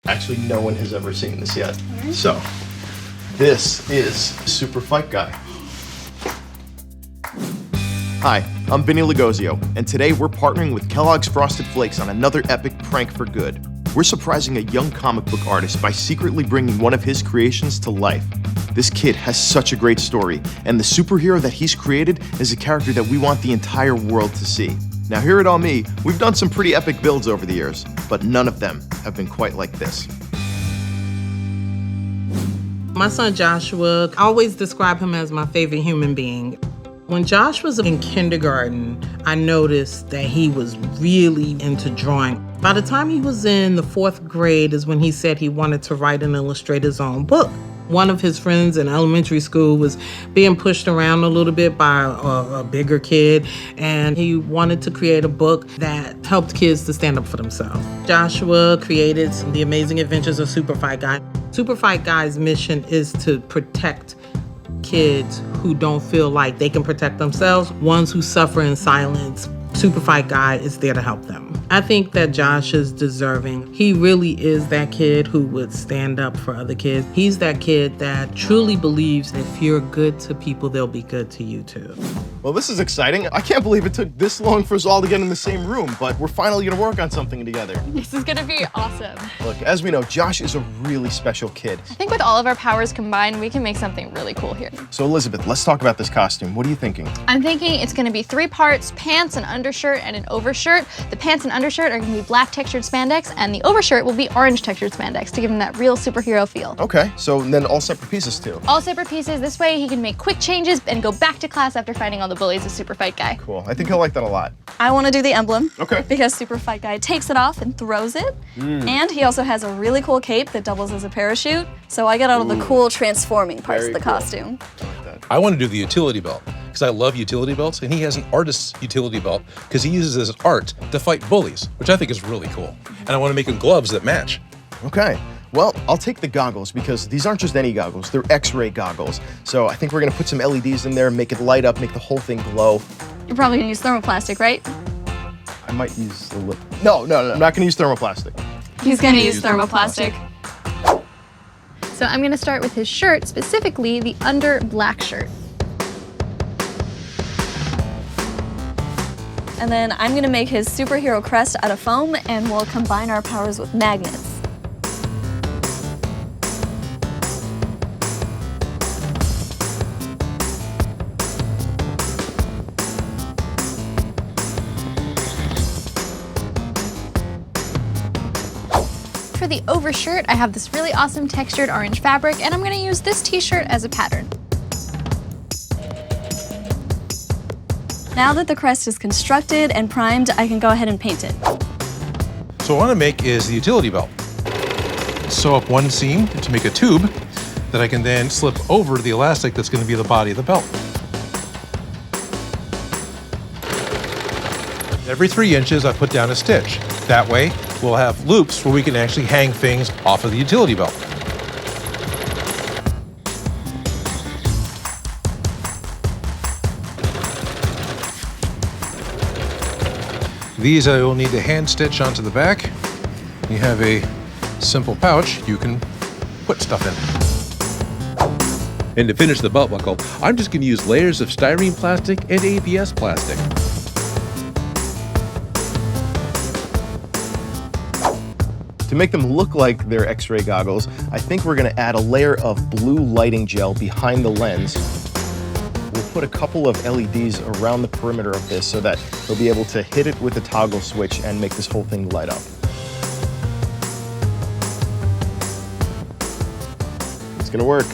Actually, no one has ever seen this yet. So, this is Super Fight Guy. Hi, I'm Vinny Logozio, and today we're partnering with Kellogg's Frosted Flakes on another epic prank for good. We're surprising a young comic book artist by secretly bringing one of his creations to life. This kid has such a great story, and the superhero that he's created is a character that we want the entire world to see. Now here at All Me, we've done some pretty epic builds over the years, but none of them have been quite like this. My son Joshua, I always describe him as my favorite human being. When Josh was in kindergarten, I noticed that he was really into drawing. By the time he was in the 4th grade is when he said he wanted to write and illustrate his own book. One of his friends in elementary school was being pushed around a little bit by a bigger kid, and he wanted to create a book that helped kids to stand up for themselves. Joshua created The Amazing Adventures of Super Fight Guy. Super Fight Guy's mission is to protect kids who don't feel like they can protect themselves, ones who suffer in silence. Super Fight Guy is there to help them. I think that Josh is deserving. He really is that kid who would stand up for other kids. He's that kid that truly believes if you're good to people, they'll be good to you too. Well, this is exciting. I can't believe it took this long for us all to get in the same room, but we're finally gonna work on something together. This is gonna be awesome. Look, as we know, Josh is a really special kid. I think with all of our powers combined, we can make something really cool here. So Elizabeth, let's talk about this costume. What are you thinking? I'm thinking it's gonna be 3 parts, pants, an undershirt, and an overshirt. The pants and undershirt are gonna be black textured spandex, and the overshirt will be orange textured spandex to give him that real superhero feel. Okay, so then all separate pieces too. All separate pieces. This way he can make quick changes and go back to class after fighting all the bullies of Super Fight Guy. Cool, I think he'll like that a lot. I want to do the emblem. Okay. Because Super Fight Guy takes it off and throws it. And he also has a really cool cape that doubles as a parachute. So I get all of the cool transforming parts of the costume. I want to do the utility belt because I love utility belts, and he has an artist's utility belt because he uses his art to fight bullies, which I think is really cool. And I want to make him gloves that match. Okay. Well, I'll take the goggles because these aren't just any goggles, they're X-ray goggles. So I think we're gonna put some LEDs in there, make it light up, make the whole thing glow. You're probably gonna use thermoplastic, right? I might use the lip. No, I'm not gonna use thermoplastic. He's gonna use thermoplastic. So I'm gonna start with his shirt, specifically the under black shirt. And then I'm gonna make his superhero crest out of foam, and we'll combine our powers with magnets. For the overshirt, I have this really awesome textured orange fabric, and I'm gonna use this t-shirt as a pattern. Now that the crest is constructed and primed, I can go ahead and paint it. So what I want to make is the utility belt. Sew up one seam to make a tube that I can then slip over the elastic that's going to be the body of the belt. Every 3 inches, I put down a stitch. That way, we'll have loops where we can actually hang things off of the utility belt. These I will need to hand stitch onto the back. You have a simple pouch you can put stuff in. And to finish the belt buckle, I'm just going to use layers of styrene plastic and ABS plastic. To make them look like they're X-ray goggles, I think we're gonna add a layer of blue lighting gel behind the lens. We'll put a couple of LEDs around the perimeter of this so that they'll be able to hit it with a toggle switch and make this whole thing light up. It's gonna work.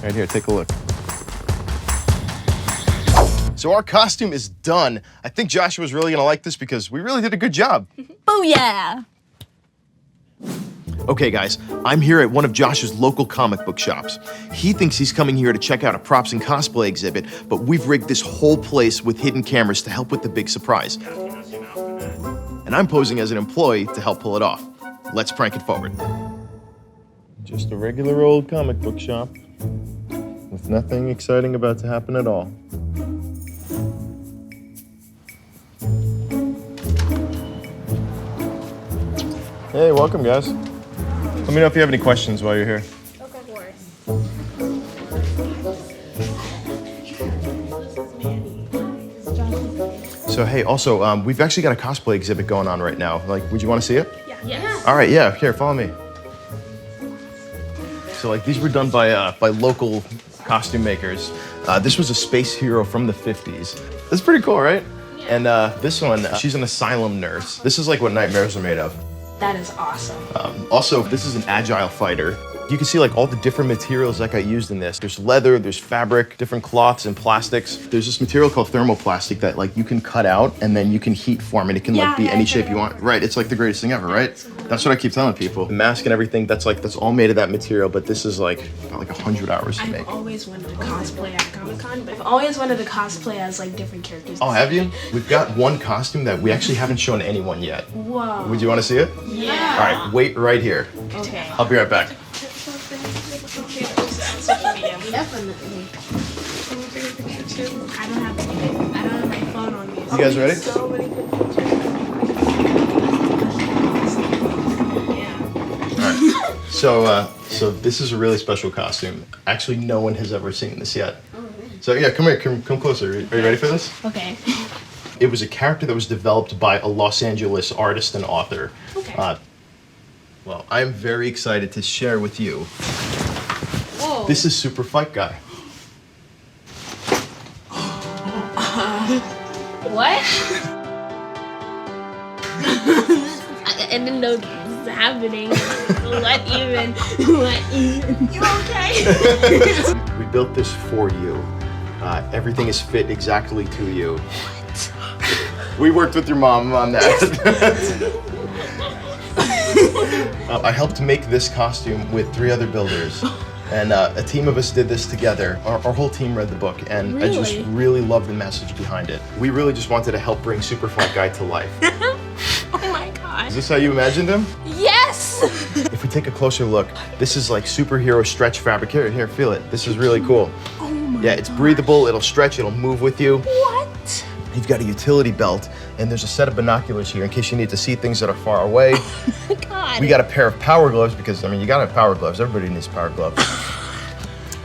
Right here, take a look. So our costume is done. I think Joshua's really gonna like this because we really did a good job. Booyah! Okay guys, I'm here at one of Josh's local comic book shops. He thinks he's coming here to check out a props and cosplay exhibit, but we've rigged this whole place with hidden cameras to help with the big surprise. And I'm posing as an employee to help pull it off. Let's prank it forward. Just a regular old comic book shop with nothing exciting about to happen at all. Hey, welcome, guys. Let me know if you have any questions while you're here. So hey, also, we've actually got a cosplay exhibit going on right now. Like, would you want to see it? Yes. All right, yeah, here, follow me. So like, these were done by local costume makers. This was a space hero from the 50s. That's pretty cool, right? Yeah. And this one, she's an asylum nurse. This is like what nightmares are made of. That is awesome. Also, this is an agile fighter. You can see like all the different materials that got used in this. There's leather, there's fabric, different cloths and plastics. There's this material called thermoplastic that like you can cut out and then you can heat form and it can like be any shape you want. Right, it's like the greatest thing ever, right? That's what I keep telling people. The mask and everything, that's all made of that material, but this is like about like 100 hours to make. I've always wanted to cosplay at Comic-Con, but I've always wanted to cosplay as like different characters. Oh, have you? We've got one costume that we actually haven't shown anyone yet. Whoa. Would you want to see it? Yeah. All right, wait right here. Okay. I'll be right back. Definitely. I don't have my phone on me. You guys ready? So many good pictures. Yeah. All right. So this is a really special costume. Actually, no one has ever seen this yet. Oh, really? So yeah, come here, come closer. Are you ready for this? Okay. It was a character that was developed by a Los Angeles artist and author. Okay. Well, I am very excited to share with you. Whoa. This is Super Fight Guy. What? I didn't know this was happening. What even? You okay? We built this for you. Everything is fit exactly to you. What? We worked with your mom on that. I helped make this costume with 3 other builders. And a team of us did this together. Our whole team read the book, and Really? I just really love the message behind it. We really just wanted to help bring Super Fight Guy to life. Oh my god. Is this how you imagined him? Yes! If we take a closer look, this is like superhero stretch fabric. Here, feel it. This is really cool. Oh my Yeah, it's breathable, it'll stretch, it'll move with you. What? You've got a utility belt, and there's a set of binoculars here in case you need to see things that are far away. Oh my god. We got a pair of power gloves because, I mean, you gotta have power gloves. Everybody needs power gloves.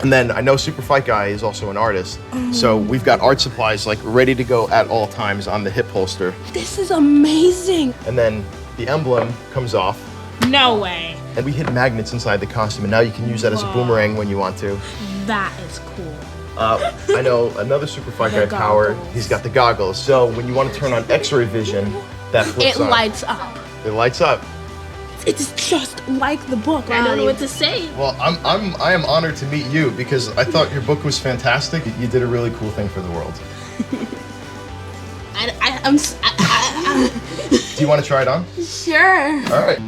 And then I know Super Fight Guy is also an artist, so we've got art supplies like ready to go at all times on the hip holster. This is amazing. And then the emblem comes off, No way. and we hit magnets inside the costume, and now you can use that as a boomerang when you want to. That is cool. I know another Super Fight Guy power, goggles. he's got the goggles. So when you want to turn on X-ray vision, that flips It on. lights up. It lights up. It's just like the book. I don't know what to say. Well, I am honored to meet you because I thought your book was fantastic. You did a really cool thing for the world. Do you want to try it on? Sure. All right.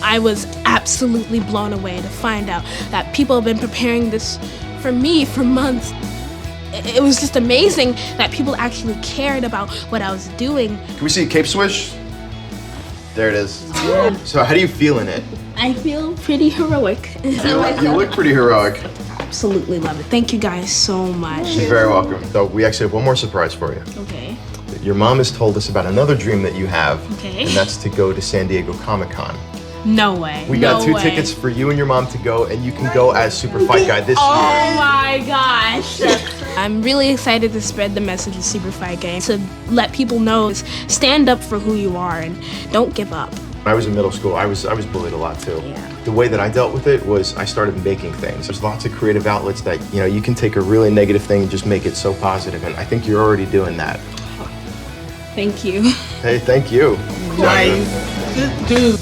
I was absolutely blown away to find out that people have been preparing this for me for months. It was just amazing that people actually cared about what I was doing. Can we see a cape swish? There it is. So how do you feel in it? I feel pretty heroic. You look pretty heroic. Absolutely love it. Thank you guys so much. You're very welcome. So we actually have one more surprise for you. Okay. Your mom has told us about another dream that you have, Okay. and that's to go to San Diego Comic-Con. No way. We got No 2 way. tickets for you and your mom to go, and you can go as Super Fight Guy this Oh year. my gosh. I'm really excited to spread the message of Super Fight Game, to let people know, stand up for who you are and don't give up. When I was in middle school, I was bullied a lot too. Yeah. The way that I dealt with it was I started making things. There's lots of creative outlets that, you know, you can take a really negative thing and just make it so positive, and I think you're already doing that. Thank you. Hey, thank you. Nice. Dude.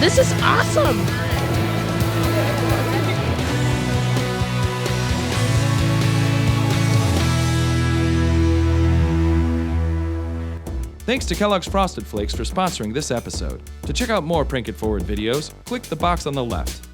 This is awesome. Thanks to Kellogg's Frosted Flakes for sponsoring this episode. To check out more Prank It Forward videos, click the box on the left.